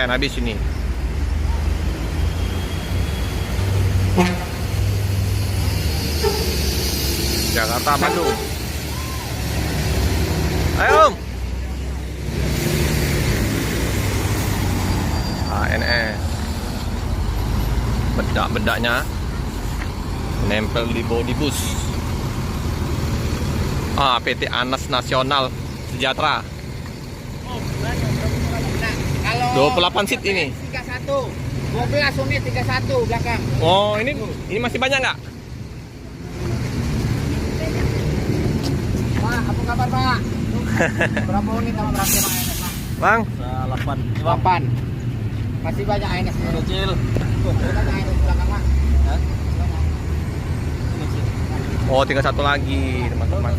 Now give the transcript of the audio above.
Habis ini. Jakarta Bandung. Ayo Om. ANS. Bedak-bedaknya nempel di bodi bus. PT Anas Nasional Sejahtera. Kalau 28 seat ini. 31. 12 unit 31 belakang. Oh, ini masih banyak nggak? Pak, apa kabar Pak? Berapa unit sama berapa ANS Pak? Bang, 8. Masih banyak ANS kecil. Banyak ANS belakang Pak. oh tinggal satu lagi teman-teman.